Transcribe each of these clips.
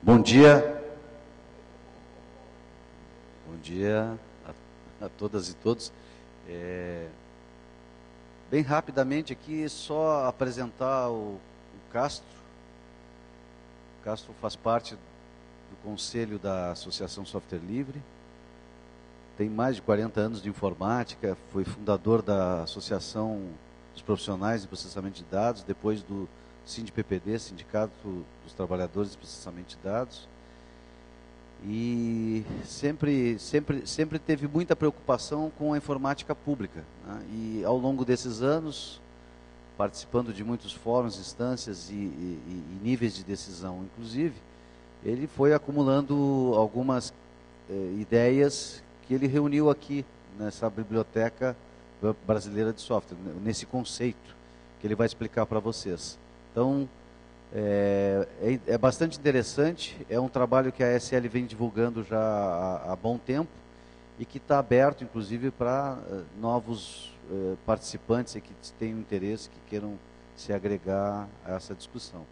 Bom dia. Bom dia a todas e todos. Bem rapidamente aqui, só apresentar o Castro. O Castro faz parte do conselho da Associação Software Livre. Tem mais de 40 anos de informática, foi fundador da Associação dos Profissionais de Processamento de Dados, depois do SINDPPD, Sindicato dos Trabalhadores de Processamento de Dados. E sempre teve muita preocupação com a informática pública, né? E ao longo desses anos, participando de muitos fóruns, instâncias e níveis de decisão, inclusive, ele foi acumulando algumas ideias que ele reuniu aqui nessa Biblioteca Brasileira de Software, nesse conceito que ele vai explicar para vocês. Então, é bastante interessante, é um trabalho que a SL vem divulgando já há bom tempo e que está aberto, inclusive, para novos participantes que tenham interesse, que queiram se agregar a essa discussão.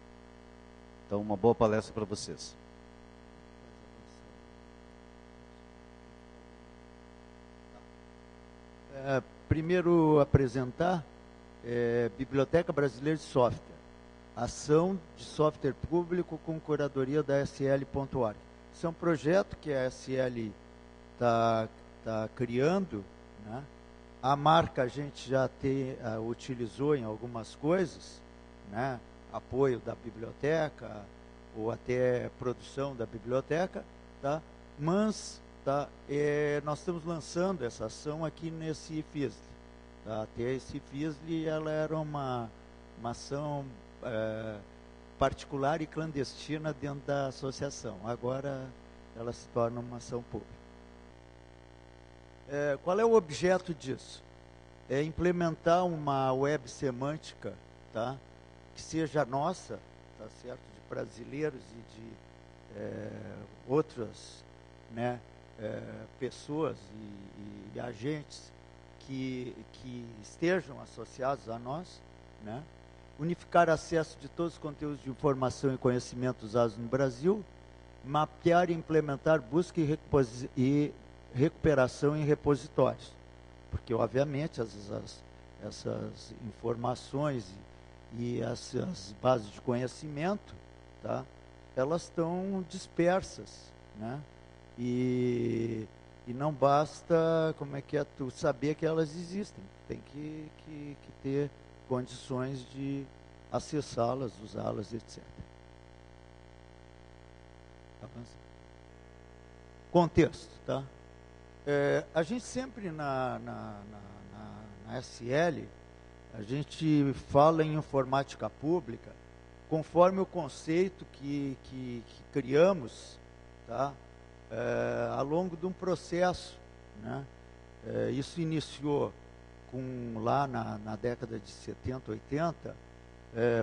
Então, uma boa palestra para vocês. Primeiro apresentar Biblioteca Brasileira de Software, ação de software público com curadoria da SL.org. Isso é um projeto que a SL está criando, né? A marca a gente já utilizou em algumas coisas, né? Apoio da biblioteca ou até produção da biblioteca, tá? Mas nós estamos lançando essa ação aqui nesse FISL. Tá? Até esse FISL ela era uma ação particular e clandestina dentro da associação. Agora ela se torna uma ação pública. Qual é o objeto disso? É implementar uma web semântica, tá? Que seja nossa, tá certo? De brasileiros e de outras, né? Pessoas e agentes que estejam associados a nós, né? Unificar acesso de todos os conteúdos de informação e conhecimento usados no Brasil, mapear e implementar busca e recuperação em repositórios, porque obviamente essas informações e essas bases de conhecimento, tá? Elas estão dispersas, né? E não basta, tu saber que elas existem, tem que ter condições de acessá-las, usá-las, etc. Contexto, tá? A gente sempre na SL, a gente fala em informática pública conforme o conceito que criamos, tá? Ao longo de um processo, né? Isso iniciou lá na década de 70, 80,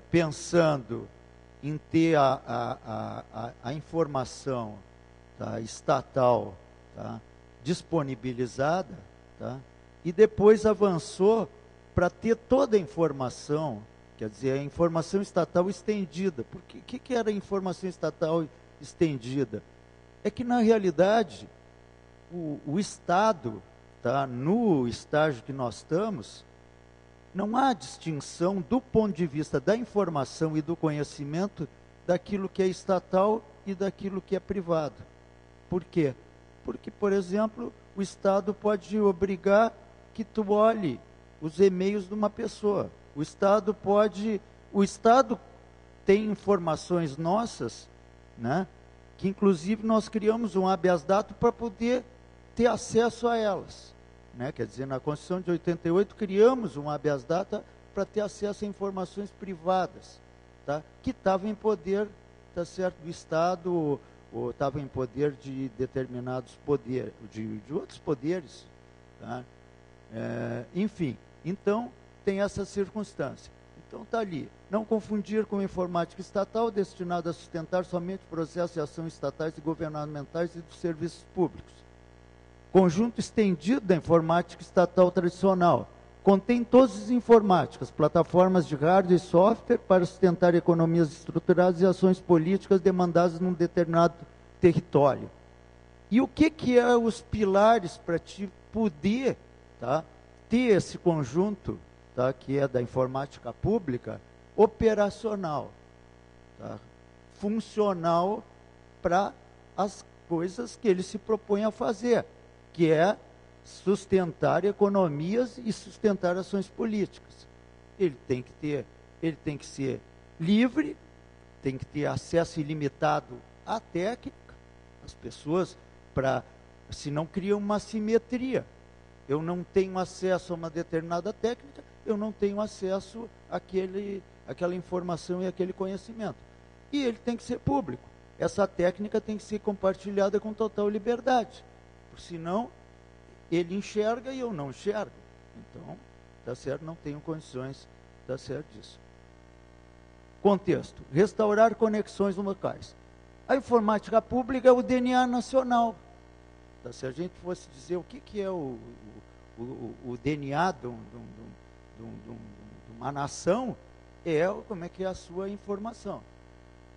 pensando em ter a informação, tá, estatal, tá, disponibilizada, tá, e depois avançou para ter toda a informação, quer dizer, a informação estatal estendida. O que era a informação estatal estendida? É que, na realidade, o Estado, tá, no estágio que nós estamos, não há distinção do ponto de vista da informação e do conhecimento daquilo que é estatal e daquilo que é privado. Por quê? Porque, por exemplo, o Estado pode obrigar que tu olhe os e-mails de uma pessoa. O Estado tem informações nossas, né, que inclusive nós criamos um habeas data para poder ter acesso a elas, né? Quer dizer, na Constituição de 88 criamos um habeas data para ter acesso a informações privadas, tá? Que estavam em poder, tá certo, do Estado, ou estavam em poder de determinados poderes, de outros poderes, tá? Enfim, então tem essa circunstância. Então está ali, não confundir com informática estatal destinada a sustentar somente processos e ações estatais e governamentais e dos serviços públicos. Conjunto estendido da informática estatal tradicional, contém todas as informáticas, plataformas de hardware e software para sustentar economias estruturadas e ações políticas demandadas num determinado território. E o que é os pilares para te poder, tá, ter esse conjunto, tá, que é da informática pública, operacional, tá, funcional para as coisas que ele se propõe a fazer, que é sustentar economias e sustentar ações políticas. Ele tem que ser livre, tem que ter acesso ilimitado à técnica, as pessoas, se não criam uma assimetria. Eu não tenho acesso a uma determinada técnica, eu não tenho acesso àquela informação e àquele conhecimento. E ele tem que ser público. Essa técnica tem que ser compartilhada com total liberdade. Senão, ele enxerga e eu não enxergo. Então, tá certo, não tenho condições, tá certo disso. Contexto: restaurar conexões locais. A informática pública é o DNA nacional. Tá, se a gente fosse dizer o que é o DNA de uma nação, como é que é a sua informação.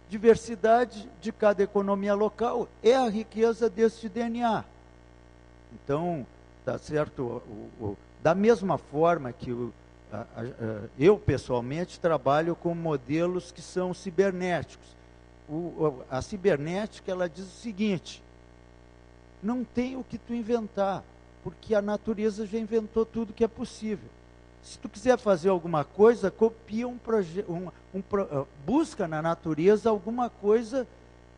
Diversidade de cada economia local é a riqueza deste DNA. Então, tá certo, da mesma forma que eu pessoalmente trabalho com modelos que são cibernéticos. A cibernética, ela diz o seguinte: não tem o que tu inventar, porque a natureza já inventou tudo que é possível. Se tu quiser fazer alguma coisa, copia busca na natureza alguma coisa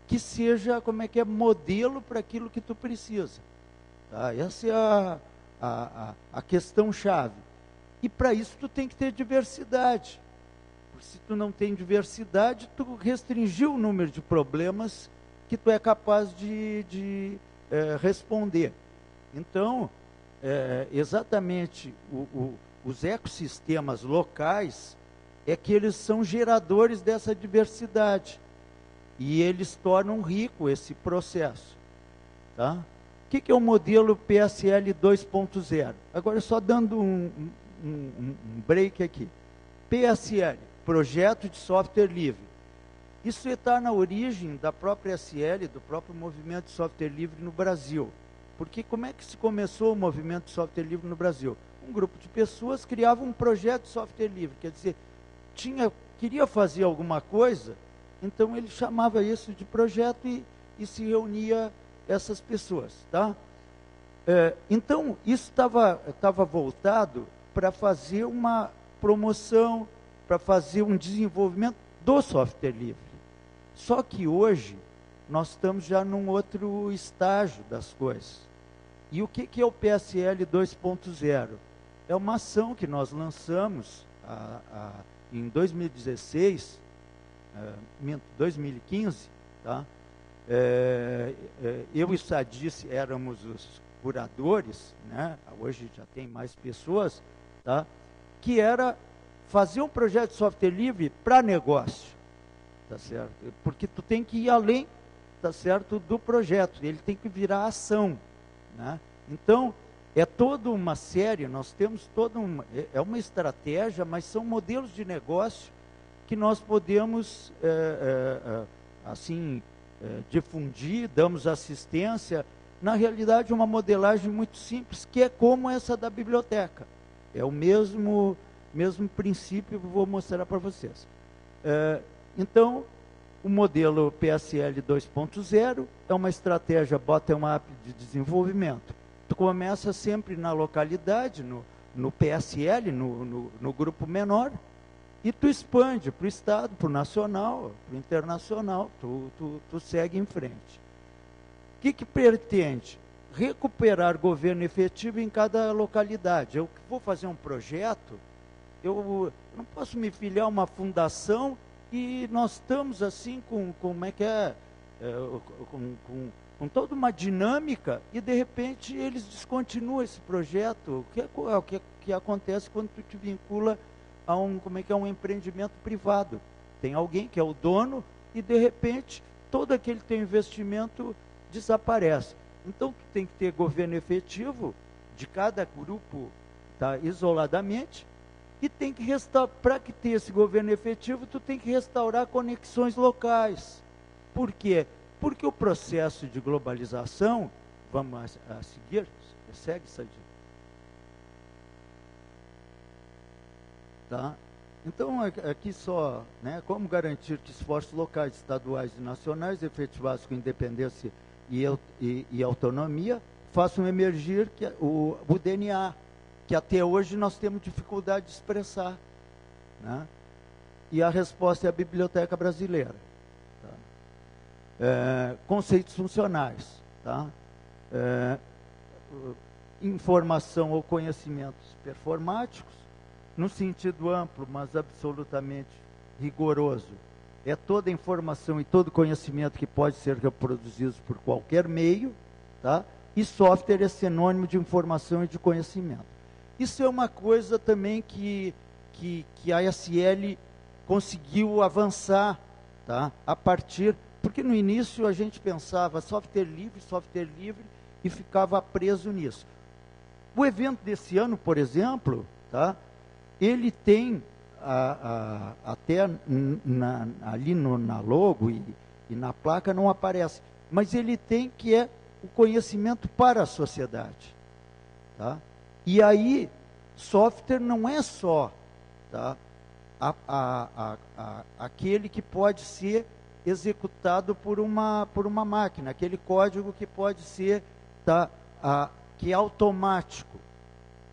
que seja, modelo para aquilo que tu precisa. Tá? Essa é a questão-chave. E para isso tu tem que ter diversidade. Porque se tu não tem diversidade, tu restringiu o número de problemas que tu é capaz de responder. Então, exatamente os ecossistemas locais é que eles são geradores dessa diversidade. E eles tornam rico esse processo. Tá? O que é o modelo PSL 2.0? Agora, só dando um break aqui. PSL, Projeto de Software Livre. Isso está na origem da própria SL, do próprio movimento de software livre no Brasil. Porque como é que se começou o movimento de software livre no Brasil? Um grupo de pessoas criava um projeto de software livre, quer dizer, queria fazer alguma coisa, então ele chamava isso de projeto e se reunia essas pessoas. Tá? Então, isso estava voltado para fazer uma promoção, para fazer um desenvolvimento do software livre. Só que hoje, nós estamos já num outro estágio das coisas. E o que é o PSL 2.0? É uma ação que nós lançamos em 2016, 2015, tá? Eu e o Sadice éramos os curadores, né? Hoje já tem mais pessoas, tá? Que era fazer um projeto de software livre para negócio, tá certo? Porque tu tem que ir além, tá certo, do projeto, ele tem que virar ação, né? Então, é toda uma série, nós temos uma estratégia, mas são modelos de negócio que nós podemos, difundir, damos assistência. Na realidade, uma modelagem muito simples, que é como essa da biblioteca. É o mesmo princípio que eu vou mostrar para vocês. Então, o modelo PSL 2.0 é uma estratégia bottom-up de desenvolvimento. Tu começa sempre na localidade, no PSL, no grupo menor, e tu expande para o Estado, para o nacional, para o internacional, tu segue em frente. O que pretende? Recuperar governo efetivo em cada localidade. Eu vou fazer um projeto, eu não posso me filiar a uma fundação e nós estamos assim com toda uma dinâmica e de repente eles descontinuam esse projeto. O que acontece quando tu te vincula a um empreendimento privado? Tem alguém que é o dono e de repente todo aquele teu investimento desaparece. Então tu tem que ter governo efetivo de cada grupo, tá, isoladamente, e tem que restaurar, para que ter esse governo efetivo, tu tem que restaurar conexões locais. Por quê? Porque o processo de globalização, vamos a seguir, segue, Sadi. Tá? Então, aqui só, né, como garantir que esforços locais, estaduais e nacionais, efetivados com independência e autonomia, façam emergir o DNA, que até hoje nós temos dificuldade de expressar. Né? E a resposta é a Biblioteca Brasileira. Tá? Conceitos funcionais. Tá? Informação ou conhecimentos performáticos, no sentido amplo, mas absolutamente rigoroso. É toda informação e todo conhecimento que pode ser reproduzido por qualquer meio, tá? E software é sinônimo de informação e de conhecimento. Isso é uma coisa também que a SL conseguiu avançar, tá? A partir, porque no início a gente pensava software livre, e ficava preso nisso. O evento desse ano, por exemplo, tá? Ele tem, até ali na logo e na placa não aparece, mas ele tem que é o conhecimento para a sociedade. Tá? E aí, software não é só, tá, aquele que pode ser executado por uma máquina, aquele código que pode ser, tá, que é automático.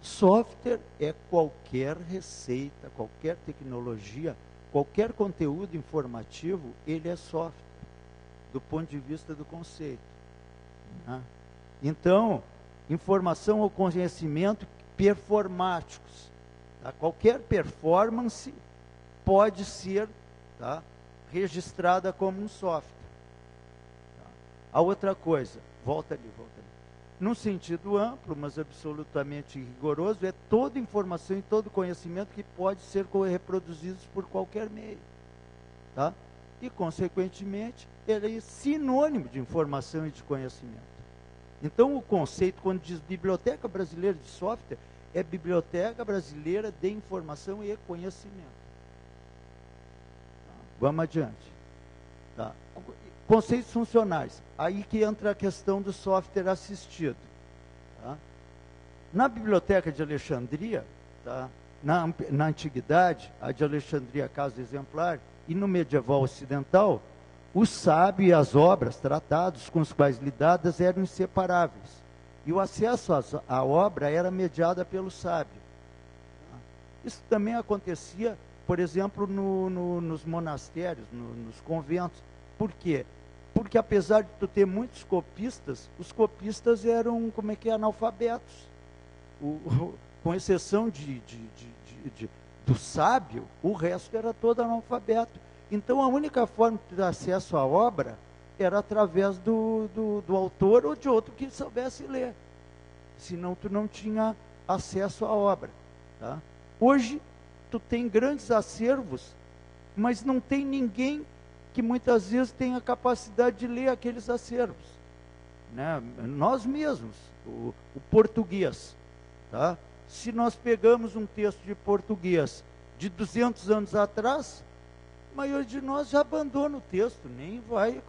Software é qualquer receita, qualquer tecnologia, qualquer conteúdo informativo, ele é software, do ponto de vista do conceito. Né? Então, informação ou conhecimento performáticos. Tá? Qualquer performance pode ser, tá, registrada como um software. Tá? A outra coisa, volta ali. Num sentido amplo, mas absolutamente rigoroso, é toda informação e todo conhecimento que pode ser reproduzido por qualquer meio. Tá? E, consequentemente, ele é sinônimo de informação e de conhecimento. Então, o conceito, quando diz Biblioteca Brasileira de Software, é Biblioteca Brasileira de Informação e Conhecimento. Tá? Vamos adiante. Tá? Conceitos funcionais. Aí que entra a questão do software assistido. Tá? Na Biblioteca de Alexandria, tá? Na Antiguidade, a de Alexandria, caso exemplar, e no medieval ocidental, o sábio e as obras, tratados com os quais lidadas, eram inseparáveis. E o acesso à obra era mediado pelo sábio. Tá? Isso também acontecia, por exemplo, nos monastérios, nos conventos. Por quê? Porque apesar de tu ter muitos copistas, os copistas eram, analfabetos. Com exceção do sábio, o resto era todo analfabeto. Então a única forma de ter acesso à obra era através do autor ou de outro que soubesse ler. Senão tu não tinha acesso à obra. Tá? Hoje tu tem grandes acervos, mas não tem ninguém que muitas vezes tem a capacidade de ler aqueles acervos. Né? Nós mesmos, o português. Tá? Se nós pegamos um texto de português de 200 anos atrás, a maioria de nós já abandona o texto, nem vai,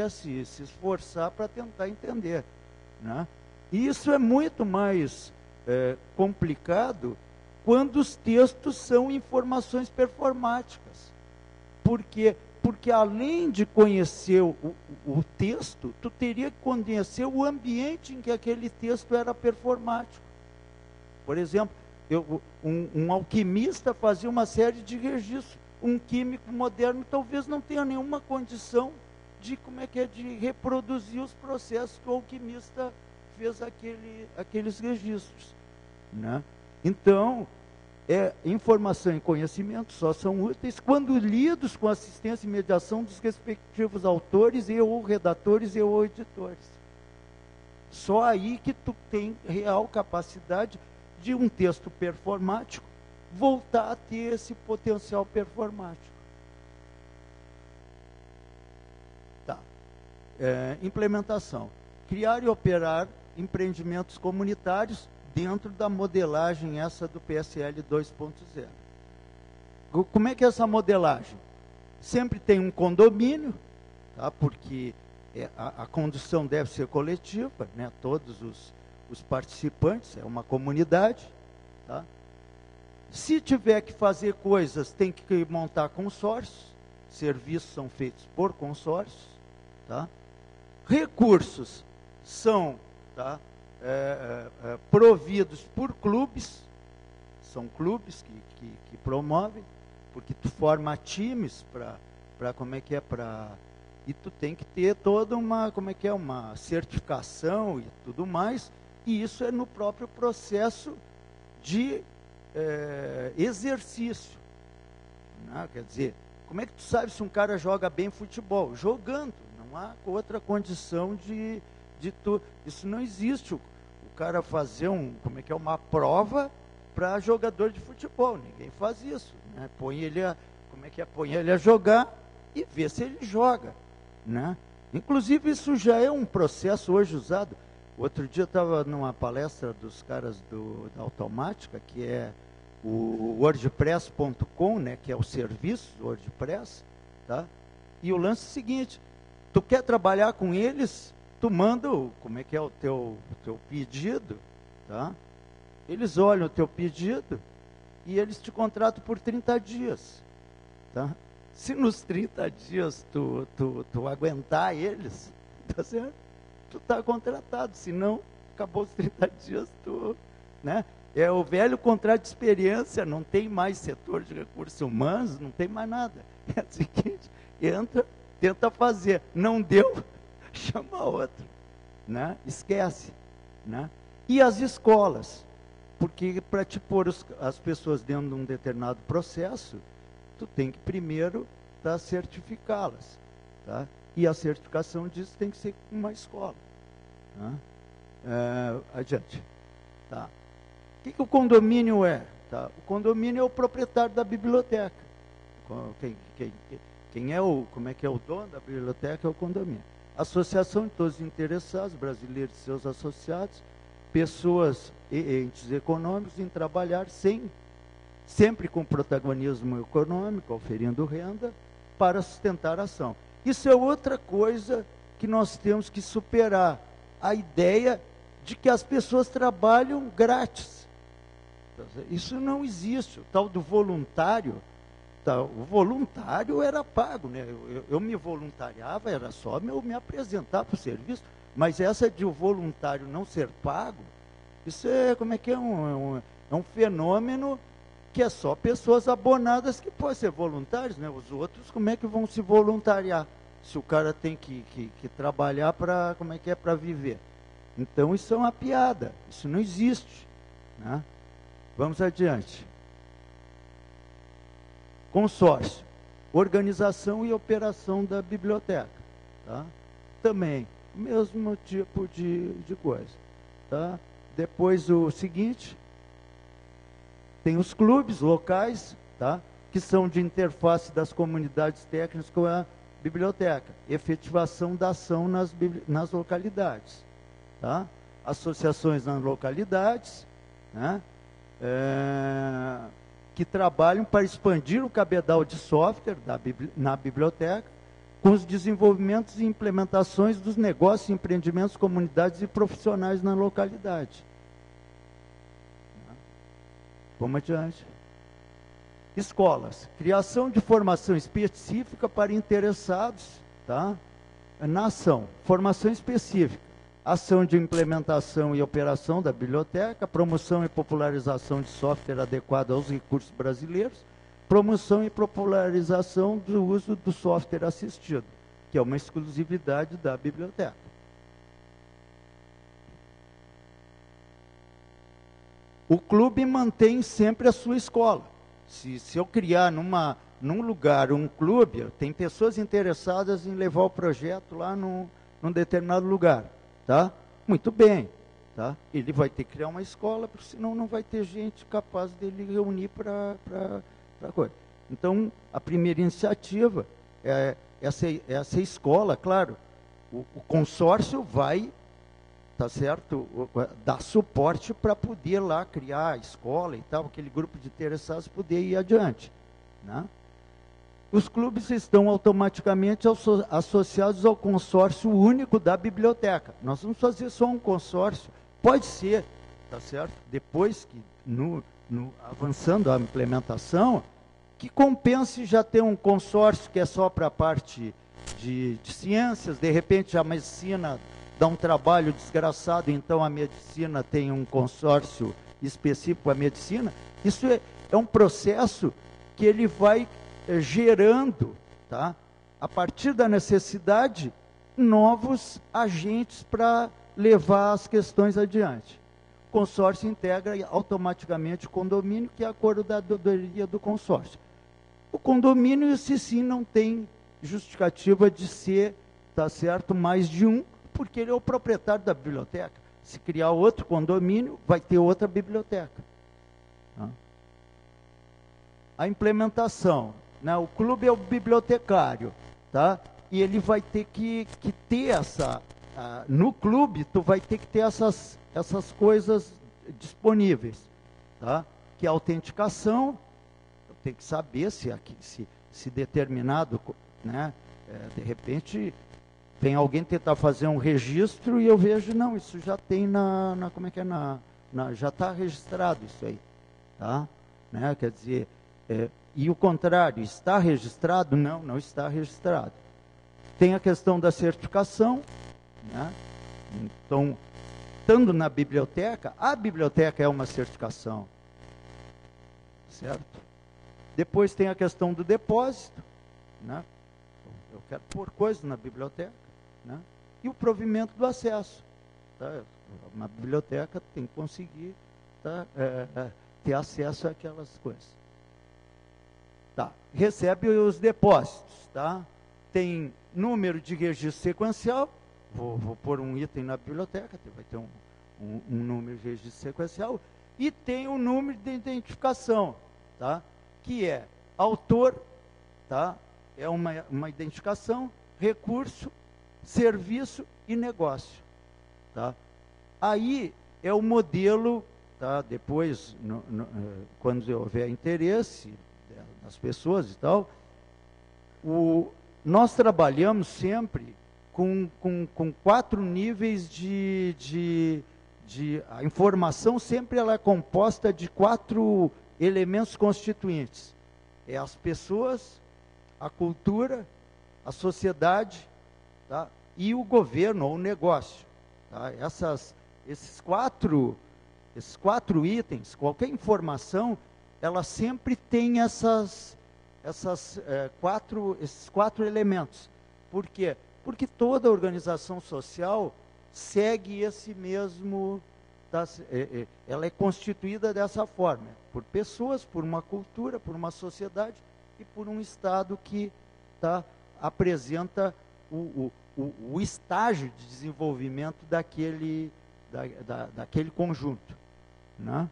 se esforçar para tentar entender. Né? E isso é muito mais complicado quando os textos são informações performáticas. Por quê? Porque além de conhecer o texto, tu teria que conhecer o ambiente em que aquele texto era performático. Por exemplo, um alquimista fazia uma série de registros. Um químico moderno talvez não tenha nenhuma condição de de reproduzir os processos que o alquimista fez aqueles registros. Né? Então, informação e conhecimento só são úteis quando lidos com assistência e mediação dos respectivos autores e ou redatores e ou editores. Só aí que tu tem real capacidade de um texto performático voltar a ter esse potencial performático. Tá. Implementação. Criar e operar empreendimentos comunitários dentro da modelagem essa do PSL 2.0. Como é que é essa modelagem? Sempre tem um condomínio, tá? Porque a condução deve ser coletiva, né? Todos os participantes, é uma comunidade. Tá? Se tiver que fazer coisas, tem que montar consórcios, serviços são feitos por consórcios. Tá? Recursos são, tá, providos por clubes, são clubes que promovem, porque tu forma times para como é que é, e tu tem que ter toda uma, como é que é, uma certificação e tudo mais, e isso é no próprio processo de exercício. Né? Quer dizer, como é que tu sabe se um cara joga bem futebol? Jogando, não há outra condição de tu, isso não existe, o cara fazer como é que é, uma prova para jogador de futebol, ninguém faz isso, né? Põe ele a jogar e vê se ele joga, né? Inclusive isso já é um processo hoje usado. Outro dia eu estava numa palestra dos caras da Automática, que é o wordpress.com, né, que é o serviço do WordPress, tá? E o lance é o seguinte, tu quer trabalhar com eles, tu manda como é que é o teu pedido, tá? Eles olham o teu pedido e eles te contratam por 30 dias. Tá? Se nos 30 dias tu aguentar eles, tá certo? Tu está contratado, senão acabou os 30 dias, né? É o velho contrato de experiência, não tem mais setor de recursos humanos, não tem mais nada. É o seguinte, entra, tenta fazer, não deu, chama outro, né? Esquece, né? E as escolas? Porque para te pôr as pessoas dentro de um determinado processo, tu tem que primeiro certificá-las. Tá? E a certificação disso tem que ser uma escola. Tá? Adiante. Tá? O que o condomínio é? Tá? O condomínio é o proprietário da biblioteca. Quem é como é que é o dono da biblioteca é o condomínio. Associação de todos os interessados, brasileiros e seus associados, pessoas e entes econômicos em trabalhar sempre com protagonismo econômico, oferindo renda para sustentar a ação. Isso é outra coisa que nós temos que superar, a ideia de que as pessoas trabalham grátis. Isso não existe, o tal do voluntário, o voluntário era pago, né? Eu me voluntariava, era só eu me apresentar para o serviço, mas essa de o voluntário não ser pago, isso é, como é que é, é um fenômeno que é só pessoas abonadas que podem ser voluntários, né? Os outros, como é que vão se voluntariar? Se o cara tem que trabalhar para, como é que é, para viver. Então, isso é uma piada, isso não existe, né? Vamos adiante. Consórcio, organização e operação da biblioteca, tá? Também, o mesmo tipo de coisa, tá? Depois o seguinte, tem os clubes locais, tá? Que são de interface das comunidades técnicas com a biblioteca, efetivação da ação nas localidades, tá? Associações nas localidades, né? Que trabalham para expandir o cabedal de software na biblioteca, com os desenvolvimentos e implementações dos negócios, empreendimentos, comunidades e profissionais na localidade. Vamos adiante. Escolas. Criação de formação específica para interessados, tá? Na ação. Formação específica. Ação de implementação e operação da biblioteca, promoção e popularização de software adequado aos recursos brasileiros, promoção e popularização do uso do software assistido, que é uma exclusividade da biblioteca. O clube mantém sempre a sua escola. Se eu criar num lugar um clube, tem pessoas interessadas em levar o projeto lá num determinado lugar, tá? Muito bem, tá? Ele vai ter que criar uma escola, porque senão não vai ter gente capaz dele reunir para coisa. Então, a primeira iniciativa é essa escola, claro. O consórcio vai tá certo, dar suporte para poder lá criar a escola e tal, aquele grupo de interessados poder ir adiante, né? Os clubes estão automaticamente associados ao consórcio único da biblioteca. Nós vamos fazer só um consórcio, pode ser, tá certo? Depois que, avançando a implementação, que compense já ter um consórcio que é só para a parte de ciências, de repente a medicina dá um trabalho desgraçado, então a medicina tem um consórcio específico para a medicina. Isso é um processo que ele vai gerando, tá, a partir da necessidade, novos agentes para levar as questões adiante. O consórcio integra automaticamente o condomínio, que é a coordenadoria do consórcio. O condomínio, esse sim, não tem justificativa de ser, tá certo, mais de um, porque ele é o proprietário da biblioteca. Se criar outro condomínio, vai ter outra biblioteca. Tá? A implementação, né? O clube é o bibliotecário, tá? E ele vai ter que ter essa... no clube, tu vai ter que ter essas coisas disponíveis, tá? Que é a autenticação, tem que saber se determinado, né? De repente, vem alguém tentar fazer um registro e eu vejo, não, isso já tem como é que é, já está registrado isso aí, tá? Né? Quer dizer, e o contrário, está registrado? Não, não está registrado. Tem a questão da certificação, né? Então, estando na biblioteca, a biblioteca é uma certificação, certo? Depois tem a questão do depósito, né? Eu quero pôr coisas na biblioteca, né? E o provimento do acesso, tá? Uma biblioteca tem que conseguir, tá? Ter acesso àquelas coisas. Tá. Recebe os depósitos, tá? Tem número de registro sequencial, vou pôr um item na biblioteca, vai ter um número de registro sequencial, e tem o número de identificação, tá? Que é autor, tá? É uma identificação, recurso, serviço e negócio, tá? Aí é o modelo, tá? Depois, quando houver interesse das pessoas e tal, nós trabalhamos sempre com 4 níveis a informação sempre ela é composta de 4 elementos constituintes. É as pessoas, a cultura, a sociedade, tá? E o governo ou o negócio. Tá? Esses quatro itens, qualquer informação, ela sempre tem esses 4 elementos. Por quê? Porque toda organização social segue esse mesmo, ela é constituída dessa forma, por pessoas, por uma cultura, por uma sociedade e por um Estado que apresenta o estágio de desenvolvimento daquele conjunto, né?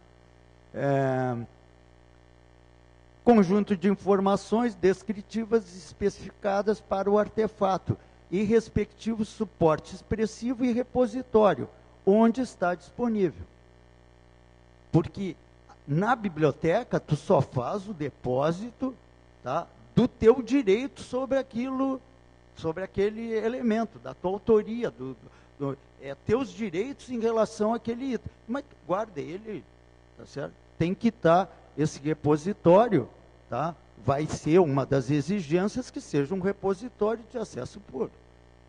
Conjunto de informações descritivas especificadas para o artefato e respectivo suporte expressivo e repositório, onde está disponível. Porque na biblioteca tu só faz o depósito, tá, do teu direito sobre aquilo, sobre aquele elemento, da tua autoria, teus direitos em relação àquele item. Mas guarda ele, tá certo? Tem que estar esse repositório, tá? Vai ser uma das exigências que seja um repositório de acesso público.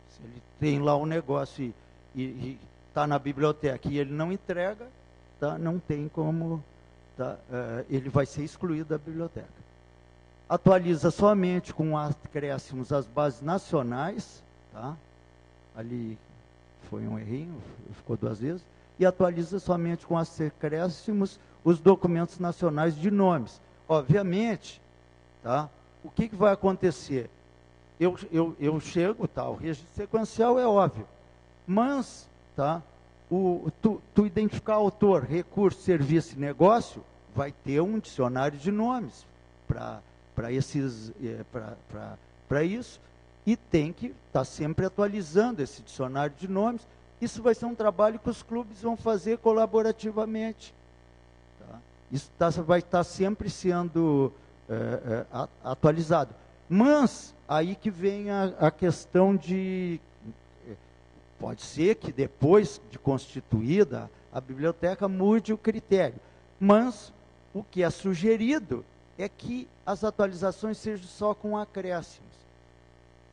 Se ele tem lá um negócio e está na biblioteca e ele não entrega, tá? Não tem como, tá? Ele vai ser excluído da biblioteca. Atualiza somente com acréscimos as bases nacionais, tá? Ali foi um errinho, ficou 2 vezes, e atualiza somente com acréscimos os documentos nacionais de nomes. Obviamente, tá? O que vai acontecer? Eu chego, tá? O registro sequencial é óbvio, mas, tá? Tu identificar autor, recurso, serviço e negócio, vai ter um dicionário de nomes para isso, e tem que estar sempre atualizando esse dicionário de nomes, isso vai ser um trabalho que os clubes vão fazer colaborativamente. Tá? Isso vai estar sempre sendo atualizado. Mas, aí que vem a questão de... Pode ser que depois de constituída, a biblioteca mude o critério. Mas o que é sugerido é que as atualizações sejam só com acréscimos.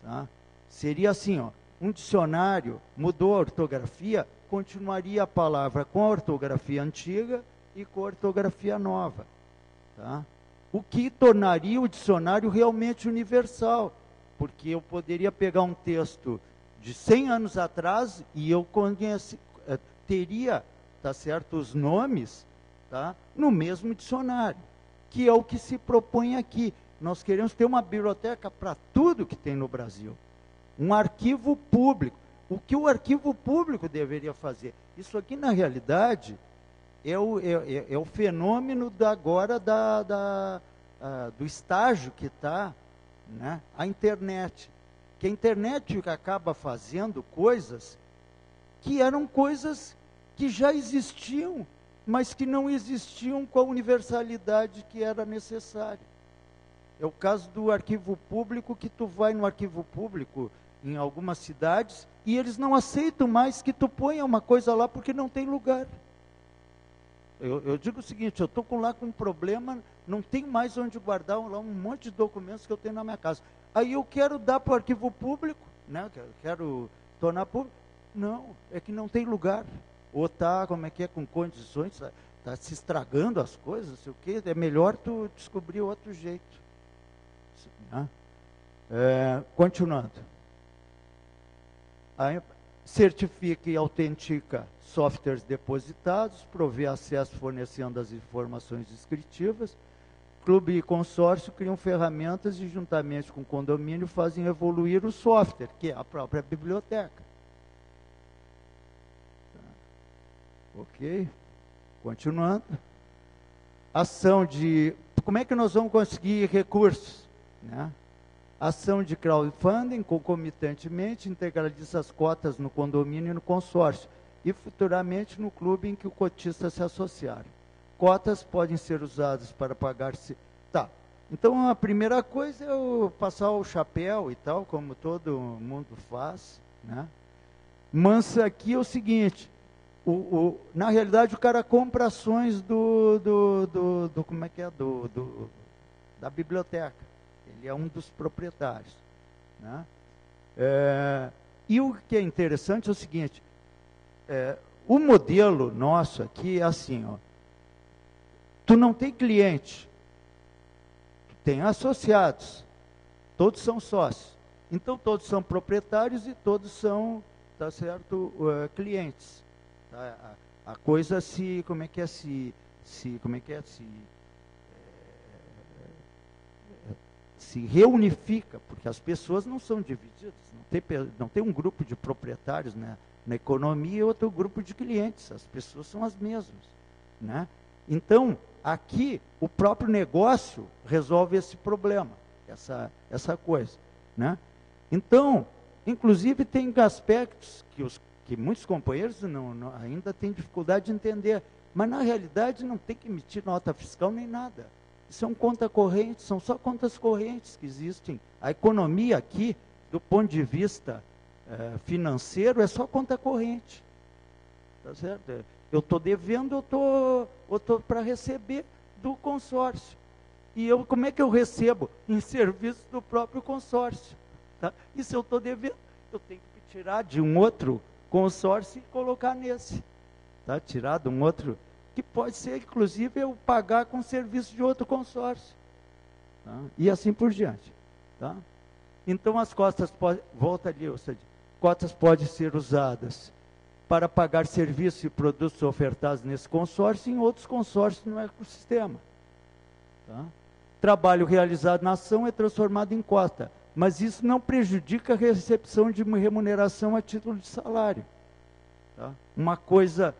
Tá? Seria assim, ó, um dicionário, mudou a ortografia, continuaria a palavra com a ortografia antiga e com a ortografia nova. Tá? O que tornaria o dicionário realmente universal, porque eu poderia pegar um texto de 100 anos atrás e eu teria, tá certo, os nomes, tá, no mesmo dicionário, que é o que se propõe aqui. Nós queremos ter uma biblioteca para tudo que tem no Brasil. Um arquivo público. O que o arquivo público deveria fazer? Isso aqui, na realidade, é o fenômeno agora do estágio que está, né, a internet. Que a internet acaba fazendo coisas que eram coisas que já existiam, mas que não existiam com a universalidade que era necessária. É o caso do arquivo público, que tu vai no arquivo público em algumas cidades e eles não aceitam mais que tu ponha uma coisa lá porque não tem lugar. Eu digo o seguinte, eu estou lá com um problema, não tenho mais onde guardar lá um monte de documentos que eu tenho na minha casa. Aí eu quero dar para o arquivo público, né? Quero tornar público. Não, é que não tem lugar. Ou está, como é que é, com condições, está se estragando as coisas, não sei o quê. É melhor tu descobrir outro jeito. Né? Continuando. Aí, certifica e autentica softwares depositados, provê acesso fornecendo as informações descritivas. Clube e consórcio criam ferramentas e, juntamente com o condomínio, fazem evoluir o software, que é a própria biblioteca. Tá. Ok? Continuando. Ação de... Como é que nós vamos conseguir recursos? Né? Ação de crowdfunding, concomitantemente, integraliza as cotas no condomínio e no consórcio, e futuramente no clube em que o cotista se associar. Cotas podem ser usadas para pagar-se... Tá, então a primeira coisa é eu passar o chapéu e tal, como todo mundo faz, né? Mas aqui é o seguinte, na realidade o cara compra ações como é que é, da biblioteca. Ele é um dos proprietários, né? E o que é interessante é o seguinte, o modelo nosso aqui é assim, ó, tu não tem cliente, tu tem associados, todos são sócios, então todos são proprietários e todos são, tá certo, clientes. Tá? A coisa como é que é, se reunifica, porque as pessoas não são divididas, não tem um grupo de proprietários, né, na economia e outro grupo de clientes, as pessoas são as mesmas, né? Então, aqui, o próprio negócio resolve esse problema, essa coisa, né? Então, inclusive, tem aspectos que muitos companheiros ainda têm dificuldade de entender, mas, na realidade, não tem que emitir nota fiscal nem nada. São contas correntes, são só contas correntes que existem. A economia aqui, do ponto de vista financeiro, é só conta corrente. Tá certo? Eu estou devendo, eu estou para receber do consórcio. E como é que eu recebo? Em serviço do próprio consórcio. Tá? E se eu estou devendo, eu tenho que tirar de um outro consórcio e colocar nesse. Tá? Tirar de um outro, que pode ser, inclusive, eu pagar com serviço de outro consórcio. Tá? E assim por diante. Tá? Então, as cotas podem... Volta ali, cotas podem ser usadas para pagar serviços e produtos ofertados nesse consórcio e em outros consórcios no ecossistema. Tá? Trabalho realizado na ação é transformado em cota, mas isso não prejudica a recepção de uma remuneração a título de salário. Tá? Uma coisa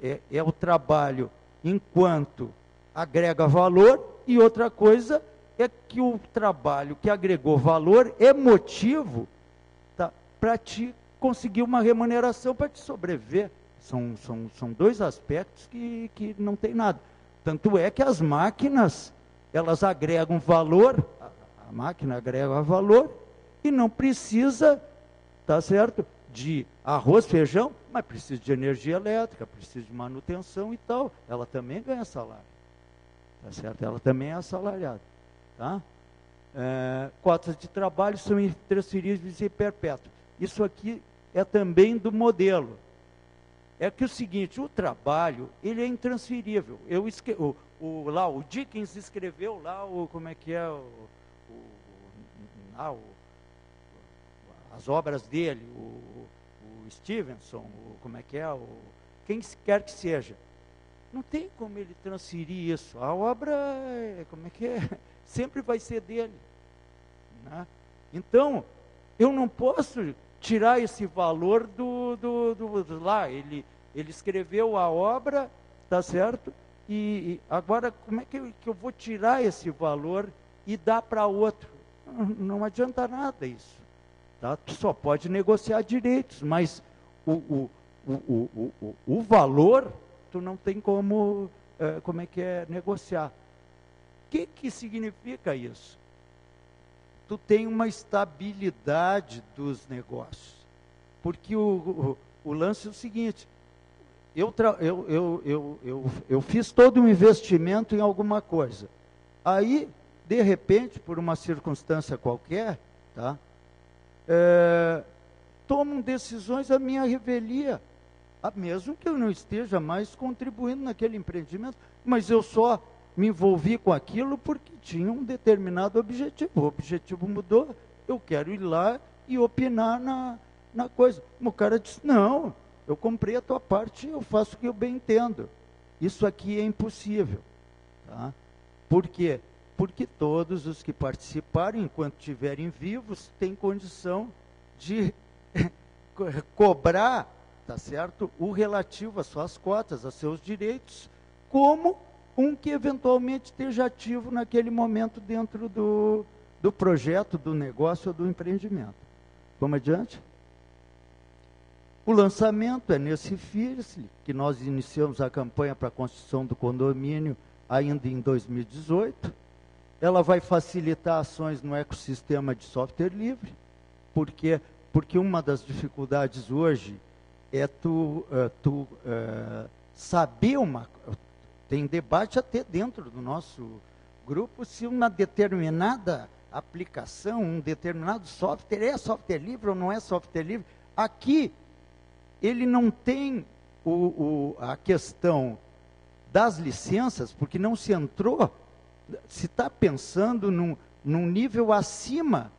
é o trabalho enquanto agrega valor, e outra coisa é que o trabalho que agregou valor é motivo, tá, para ti conseguir uma remuneração para te sobreviver. São dois aspectos que não tem nada. Tanto é que as máquinas, elas agregam valor, a máquina agrega valor, e não precisa, tá certo, de arroz, feijão, mas precisa de energia elétrica, precisa de manutenção e tal. Ela também ganha salário, tá certo? Ela também é assalariada, tá? Cotas de trabalho são intransferíveis e perpétuas. Isso aqui é também do modelo. É que o seguinte, o trabalho, ele é intransferível. O Dickens escreveu lá como é que é, as obras dele, o Stevenson, como é que é, quem quer que seja. Não tem como ele transferir isso. A obra, como é que é? Sempre vai ser dele. Né? Então, eu não posso tirar esse valor lá. Ele escreveu a obra, tá certo? E agora, como é que eu vou tirar esse valor e dar para outro? Não adianta nada isso. Tá? Tu só pode negociar direitos, mas o valor, tu não tem como negociar. O que significa isso? Tu tem uma estabilidade dos negócios. Porque o lance é o seguinte, eu fiz todo um investimento em alguma coisa. Aí, de repente, por uma circunstância qualquer, tá? Tomam decisões à minha revelia, mesmo que eu não esteja mais contribuindo naquele empreendimento, mas eu só me envolvi com aquilo porque tinha um determinado objetivo. O objetivo mudou, eu quero ir lá e opinar na coisa. O cara disse, não, eu comprei a tua parte, eu faço o que eu bem entendo. Isso aqui é impossível. Tá? Por quê? Porque todos os que participarem, enquanto estiverem vivos, têm condição de cobrar, tá certo, o relativo às suas cotas, a seus direitos, como um que eventualmente esteja ativo naquele momento dentro do projeto, do negócio ou do empreendimento. Vamos adiante? O lançamento é nesse FIRSL, que nós iniciamos a campanha para a construção do condomínio ainda em 2018. Ela vai facilitar ações no ecossistema de software livre, porque uma das dificuldades hoje é saber tem debate até dentro do nosso grupo se uma determinada aplicação, um determinado software é software livre ou não é software livre. Aqui, ele não tem a questão das licenças, porque não se entrou, se está pensando num nível acima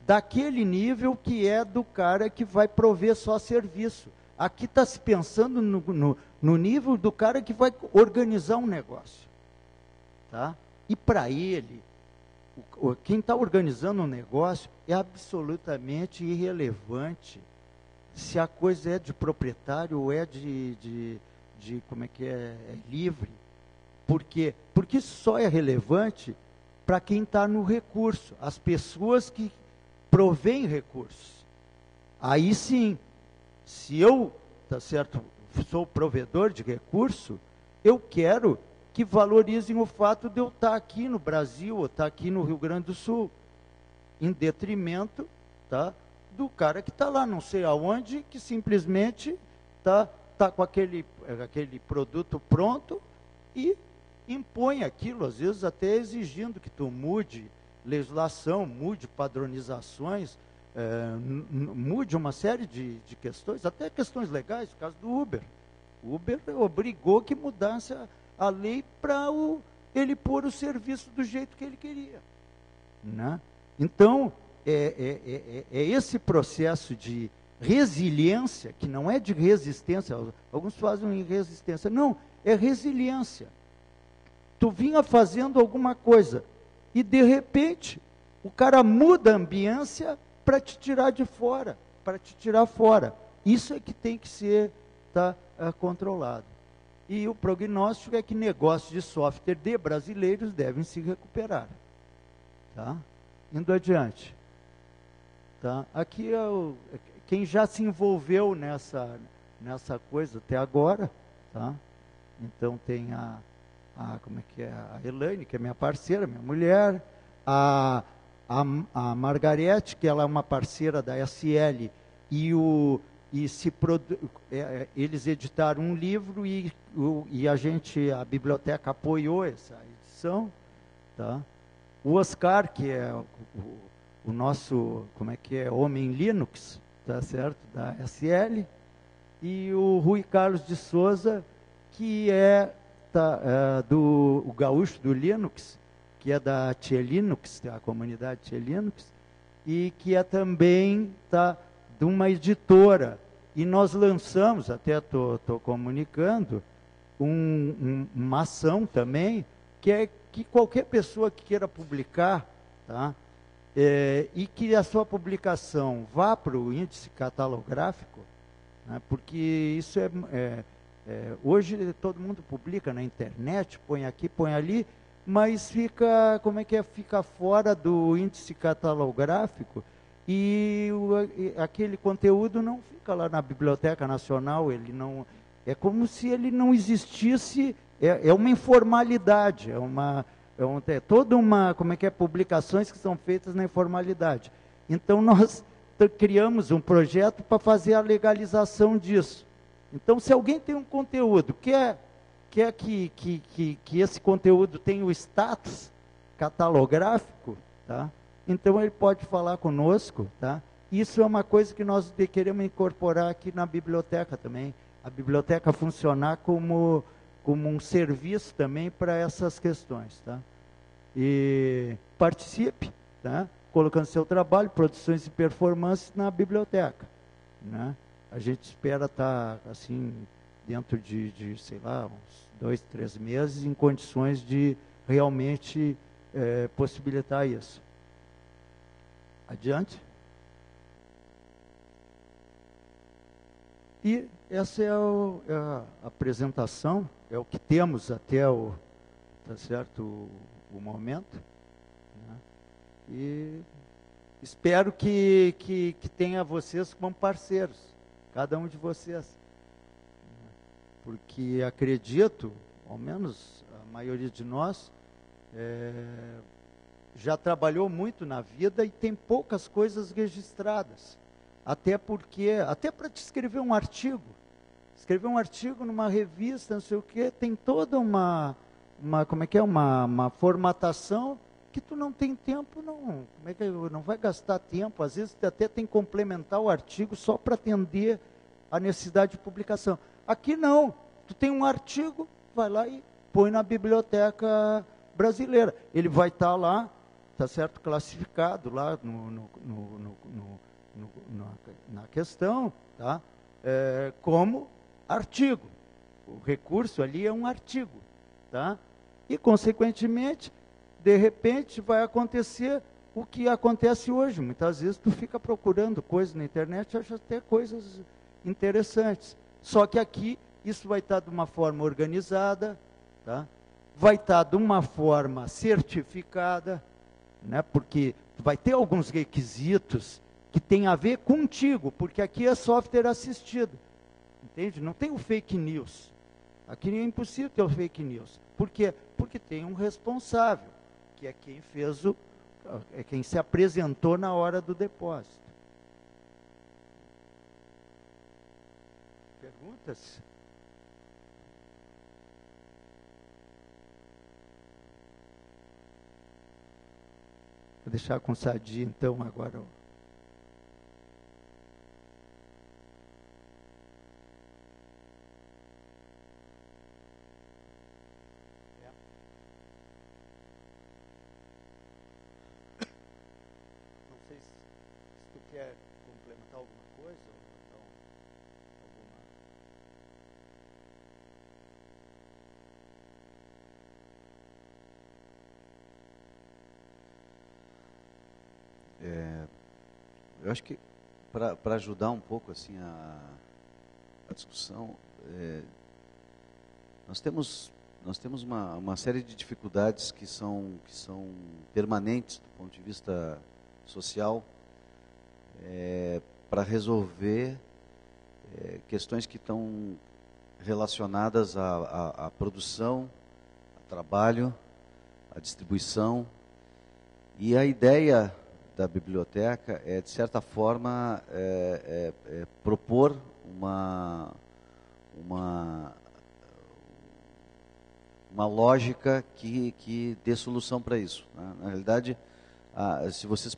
daquele nível que é do cara que vai prover só serviço. Aqui está se pensando no nível do cara que vai organizar um negócio. Tá? E para ele, quem está organizando um negócio é absolutamente irrelevante se a coisa é de proprietário ou é livre. Por quê? Porque só é relevante para quem está no recurso, as pessoas que provêm recursos. Aí sim, se eu, tá certo, sou provedor de recurso, eu quero que valorizem o fato de eu estar aqui no Brasil ou estar aqui no Rio Grande do Sul, em detrimento, tá, do cara que está lá, não sei aonde, que simplesmente tá com aquele produto pronto e impõe aquilo, às vezes até exigindo que tu mude legislação, mude padronizações, mude uma série de questões, até questões legais, no caso do Uber. O Uber obrigou que mudasse a lei para ele pôr o serviço do jeito que ele queria. Né? Então, é esse processo de resiliência, que não é de resistência, alguns fazem resistência, não, é resiliência. Tu vinha fazendo alguma coisa e, de repente, o cara muda a ambiência para te tirar de fora, para te tirar fora. Isso é que tem que ser controlado. E o prognóstico é que negócios de software de brasileiros devem se recuperar. Tá? Indo adiante. Tá? Aqui quem já se envolveu nessa coisa até agora, tá? Então tem como é que é? A Elaine, que é minha parceira, minha mulher, a Margarete, que ela é uma parceira da SL, eles editaram um livro e a biblioteca apoiou essa edição, tá? O Oscar, que é o nosso, como é que é, homem Linux, tá certo, da SL, e o Rui Carlos de Souza, que o gaúcho do Linux, que é da Tia Linux, a comunidade Tia Linux, e que é também de uma editora. E nós lançamos, até estou comunicando, uma ação também, que é que qualquer pessoa que queira publicar, tá? E que a sua publicação vá para o índice catalográfico, né? Porque isso hoje todo mundo publica na internet, põe aqui, põe ali, mas fica fora do índice catalográfico e aquele conteúdo não fica lá na Biblioteca Nacional, ele não, é como se ele não existisse, é uma informalidade, toda uma, publicações que são feitas na informalidade. Então nós criamos um projeto para fazer a legalização disso. Então, se alguém tem um conteúdo, quer que esse conteúdo tenha o status catalográfico, tá? Então ele pode falar conosco, tá? Isso é uma coisa que nós queremos incorporar aqui na biblioteca também. A biblioteca funcionar como um serviço também para essas questões, tá? E participe, tá? Colocando seu trabalho, produções e performances na biblioteca, né? A gente espera estar, assim, dentro de sei lá, uns 2, 3 meses, em condições de realmente possibilitar isso. Adiante. E essa é a apresentação, é o que temos até tá certo, o momento, né? E espero que tenha vocês como parceiros, cada um de vocês, porque acredito, ao menos a maioria de nós, já trabalhou muito na vida e tem poucas coisas registradas. Até para te escrever um artigo numa revista, não sei o quê, tem toda uma formatação que tu não tem tempo, não vai gastar tempo, às vezes até tem que complementar o artigo só para atender a necessidade de publicação. Aqui não, tu tem um artigo, vai lá e põe na biblioteca brasileira. Ele vai estar lá, tá certo, classificado lá na questão, tá? Como artigo. O recurso ali é um artigo, tá? E, consequentemente, de repente, vai acontecer o que acontece hoje. Muitas vezes tu fica procurando coisas na internet e acha até coisas interessantes. Só que aqui, isso vai estar de uma forma organizada, tá? Vai estar de uma forma certificada, né? Porque vai ter alguns requisitos que tem a ver contigo, porque aqui é software assistido, entende? Não tem o fake news. Aqui é impossível ter o fake news. Por quê? Porque tem um responsável, que é quem se apresentou na hora do depósito. Perguntas? Vou deixar com o Sadi, então, agora. Não sei se tu quer complementar alguma coisa, ou então Eu acho que para ajudar um pouco assim a discussão, nós temos uma série de dificuldades que são permanentes do ponto de vista social. para resolver questões que estão relacionadas à produção, ao trabalho, à distribuição. E a ideia da biblioteca é, de certa forma, propor uma lógica que dê solução para isso, né? Na realidade, se vocês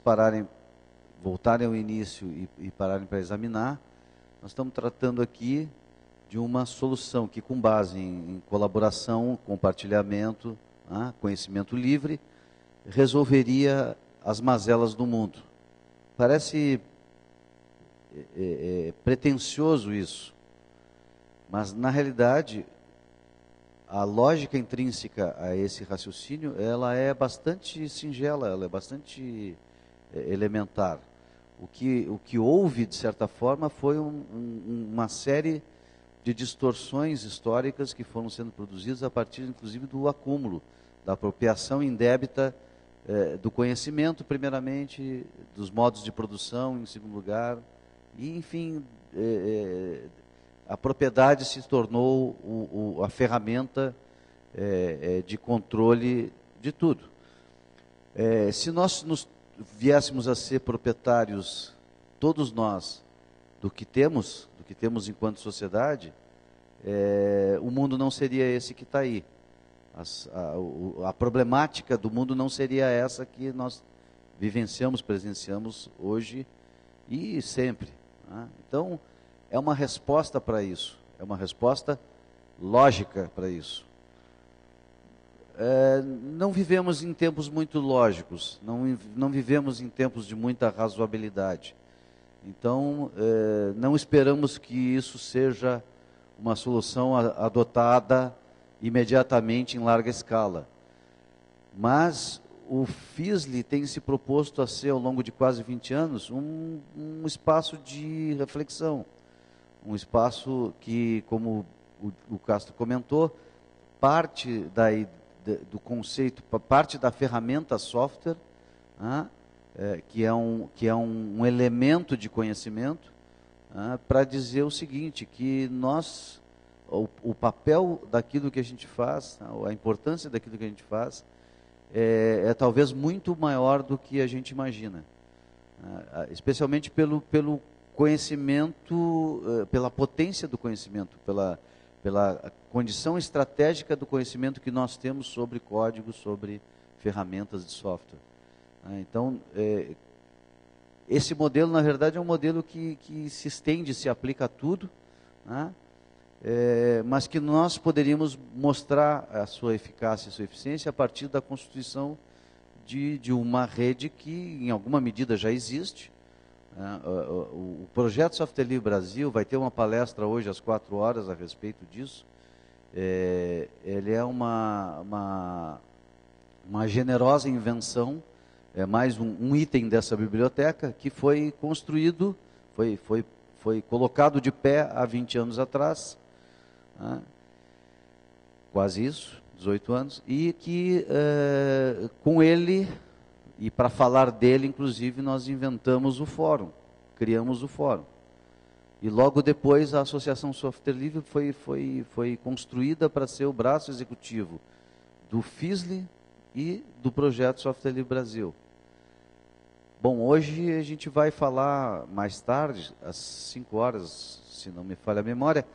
voltarem ao início e pararem para examinar, nós estamos tratando aqui de uma solução que, com base em colaboração, compartilhamento, né, conhecimento livre, resolveria as mazelas do mundo. Parece pretensioso isso, mas, na realidade, a lógica intrínseca a esse raciocínio, ela é bastante singela, ela é bastante elementar. O que houve, de certa forma, foi uma série de distorções históricas que foram sendo produzidas a partir, inclusive, do acúmulo, da apropriação indébita do conhecimento, primeiramente, dos modos de produção, em segundo lugar, e, enfim, a propriedade se tornou a ferramenta de controle de tudo. Se nós viéssemos a ser proprietários, todos nós, do que temos enquanto sociedade, o mundo não seria esse que está aí. A problemática do mundo não seria essa que nós vivenciamos, presenciamos hoje e sempre, né? Então, é uma resposta para isso, é uma resposta lógica para isso. Não vivemos em tempos muito lógicos, não vivemos em tempos de muita razoabilidade. Então, não esperamos que isso seja uma solução adotada imediatamente em larga escala. Mas o FISLE tem se proposto a ser, ao longo de quase 20 anos, um espaço de reflexão. Um espaço que, como o Castro comentou, parte do conceito, parte da ferramenta software, né, que é um elemento de conhecimento, para dizer o seguinte, que o papel daquilo que a gente faz, a importância daquilo que a gente faz, é talvez muito maior do que a gente imagina, especialmente pelo conhecimento, pela potência do conhecimento, pela condição estratégica do conhecimento que nós temos sobre código, sobre ferramentas de software. Então, esse modelo, na verdade, é um modelo que se estende, se aplica a tudo, né? Mas que nós poderíamos mostrar a sua eficácia e a sua eficiência a partir da constituição de uma rede que, em alguma medida, já existe. O projeto Software Livre Brasil vai ter uma palestra hoje às 16h a respeito disso. Ele é uma generosa invenção, mais um item dessa biblioteca que foi construído, foi colocado de pé há 20 anos atrás, quase isso, 18 anos, e que com ele, e para falar dele, inclusive, nós inventamos o fórum, criamos o fórum. E logo depois a Associação Software Livre foi construída para ser o braço executivo do FISLE e do projeto Software Livre Brasil. Bom, hoje a gente vai falar mais tarde, às 5h, se não me falha a memória,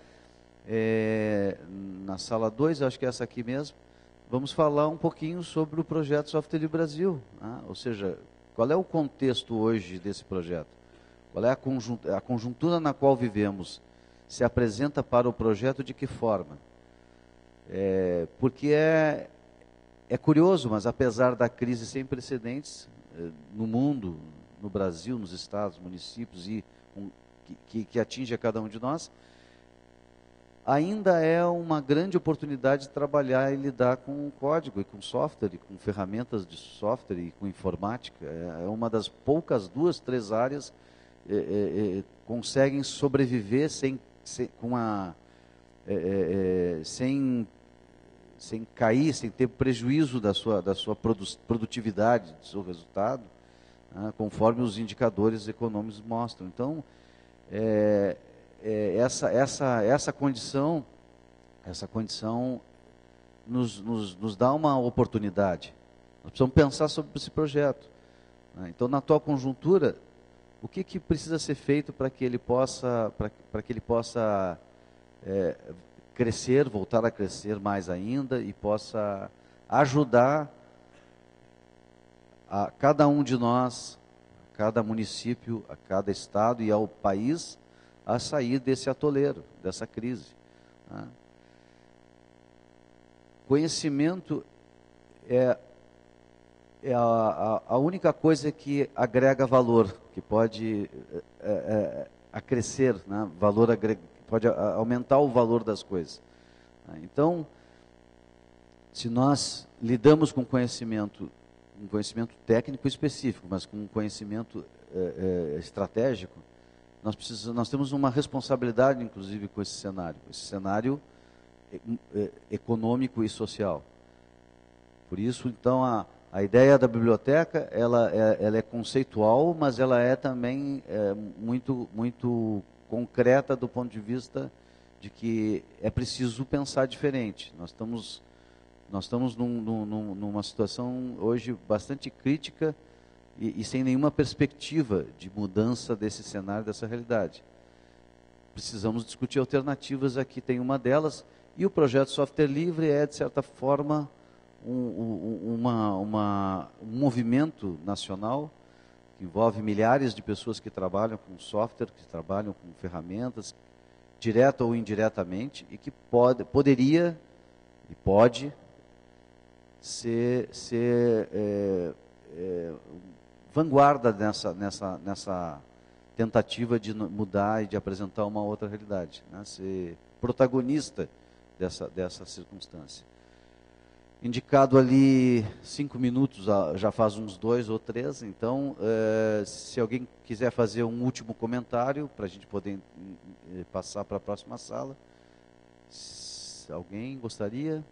na sala 2, acho que é essa aqui mesmo, vamos falar um pouquinho sobre o projeto Software Livre Brasil, ou seja, qual é o contexto hoje desse projeto? Qual é a conjuntura na qual vivemos? Se apresenta para o projeto de que forma? Porque é curioso, mas apesar da crise sem precedentes no mundo, no Brasil, nos estados, municípios, e que atinge a cada um de nós, ainda é uma grande oportunidade de trabalhar e lidar com código e com software, e com ferramentas de software e com informática. É uma das poucas 2, 3 áreas conseguem sobreviver sem cair, sem ter prejuízo da sua produtividade, do seu resultado, né, conforme os indicadores econômicos mostram. Então, essa condição nos dá uma oportunidade. Nós precisamos pensar sobre esse projeto, né? Então, na atual conjuntura, o que precisa ser feito para que ele possa crescer, voltar a crescer mais ainda e possa ajudar a cada um de nós, a cada município, a cada estado e ao país a sair desse atoleiro, dessa crise, né? Conhecimento é a única coisa que agrega valor, que pode acrescer, né? Pode aumentar o valor das coisas. Então, se nós lidamos com conhecimento, um conhecimento técnico específico, mas com um conhecimento estratégico, nós temos uma responsabilidade, inclusive, com esse cenário econômico e social. Por isso, então, a ideia da biblioteca, ela é conceitual, mas ela é também muito concreta do ponto de vista de que é preciso pensar diferente. Nós estamos numa situação hoje bastante crítica e sem nenhuma perspectiva de mudança desse cenário, dessa realidade. Precisamos discutir alternativas, aqui tem uma delas, e o projeto Software Livre é, de certa forma, um movimento nacional que envolve milhares de pessoas que trabalham com software, que trabalham com ferramentas, direta ou indiretamente, e que poderia e pode ser vanguarda nessa tentativa de mudar e de apresentar uma outra realidade, né? Ser protagonista dessa circunstância. Indicado ali 5 minutos, já faz uns 2 ou 3, então, se alguém quiser fazer um último comentário, para a gente poder passar para a próxima sala. Se alguém gostaria?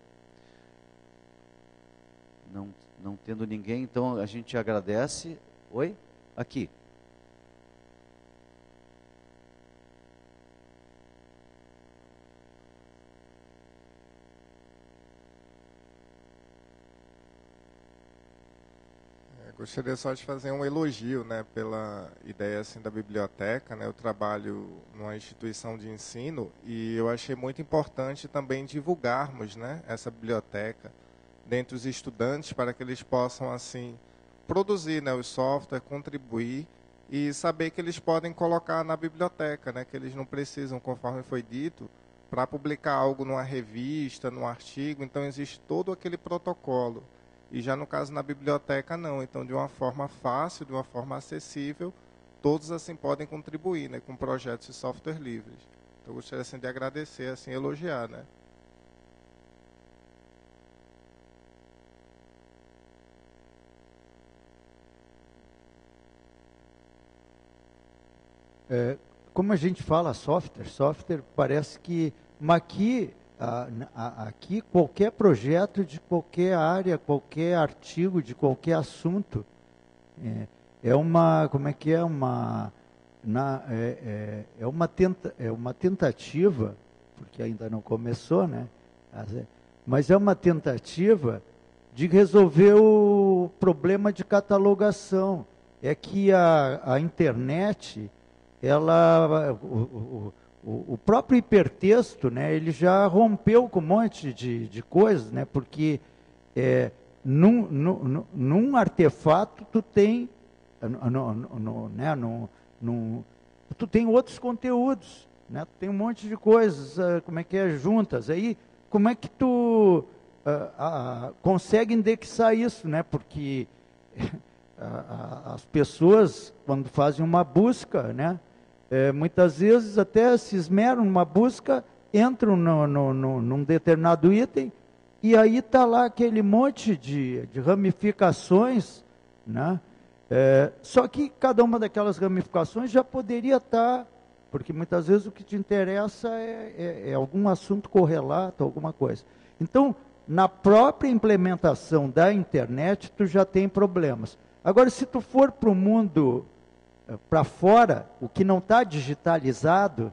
Não tendo ninguém, então a gente agradece. Oi? Aqui. Gostaria só de fazer um elogio, né, pela ideia assim, da biblioteca, né? Eu trabalho numa instituição de ensino e eu achei muito importante também divulgarmos, né, essa biblioteca dentre os estudantes para que eles possam assim produzir, né, os softwares, contribuir e saber que eles podem colocar na biblioteca, né, que eles não precisam, conforme foi dito, para publicar algo numa revista, num artigo. Então existe todo aquele protocolo. E já no caso na biblioteca não, então de uma forma fácil, de uma forma acessível, todos assim podem contribuir, né, com projetos de software livres. Então eu gostaria assim, de agradecer, assim, elogiar, né. Como a gente fala software parece que, mas aqui qualquer projeto de qualquer área, qualquer artigo de qualquer assunto é uma tentativa, porque ainda não começou, né? Mas é uma tentativa de resolver o problema de catalogação. É que a internet, o próprio hipertexto, né, ele já rompeu com um monte de coisas, né, porque num artefato tu tem, tu tem outros conteúdos, né, tu tem um monte de coisas, juntas. Aí, como é que tu consegue indexar isso, né, porque as pessoas, quando fazem uma busca, né, muitas vezes até se esmeram numa busca, entram num determinado item, e aí está lá aquele monte de ramificações, né? Só que cada uma daquelas ramificações já poderia estar, porque muitas vezes o que te interessa é algum assunto correlato, alguma coisa. Então, na própria implementação da internet, tu já tem problemas. Agora, se tu for para o mundo, para fora, o que não está digitalizado,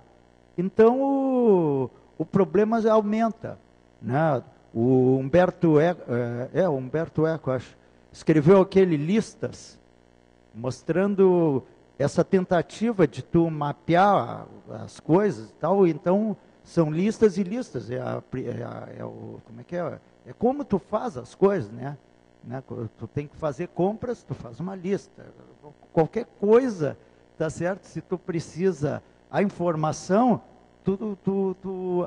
então o problema aumenta, né? O Humberto Eco, Humberto Eco, acho, escreveu aquele Listas, mostrando essa tentativa de tu mapear as coisas e tal. Então, são listas e listas. Como é que é? É como tu faz as coisas, né? Tu tem que fazer compras, tu faz uma lista. Qualquer coisa, tá certo? Se tu precisa a informação,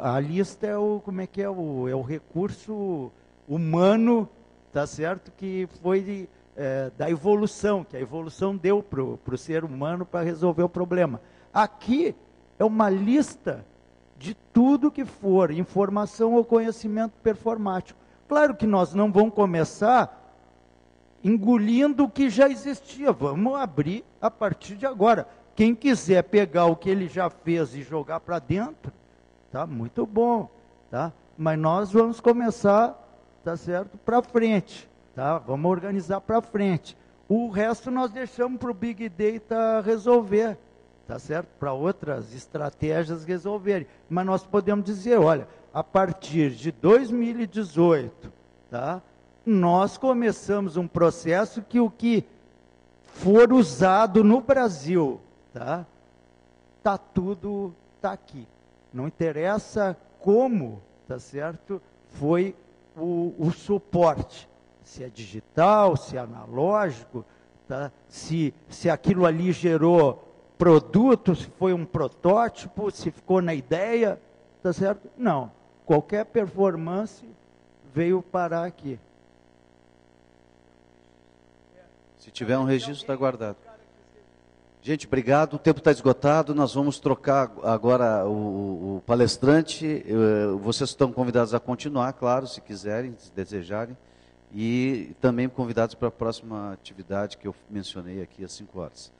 a lista é o recurso humano, tá certo? Que foi da evolução, que a evolução deu para o ser humano para resolver o problema. Aqui é uma lista de tudo que for informação ou conhecimento performático. Claro que nós não vamos começar engolindo o que já existia. Vamos abrir a partir de agora. Quem quiser pegar o que ele já fez e jogar para dentro, tá muito bom, tá? Mas nós vamos começar, tá certo, para frente, tá? Vamos organizar para frente. O resto nós deixamos para o Big Data resolver, tá certo? Para outras estratégias resolverem. Mas nós podemos dizer, olha, a partir de 2018, tá? Nós começamos um processo que o que for usado no Brasil, tá aqui. Não interessa como, tá certo? Foi o suporte, se é digital, se é analógico, tá? Se aquilo ali gerou produto, se foi um protótipo, se ficou na ideia, tá certo? Não. Qualquer performance veio parar aqui. Se tiver um registro, está guardado. Gente, obrigado. O tempo está esgotado. Nós vamos trocar agora o palestrante. Vocês estão convidados a continuar, claro, se quiserem, se desejarem. E também convidados para a próxima atividade que eu mencionei aqui às 5 horas.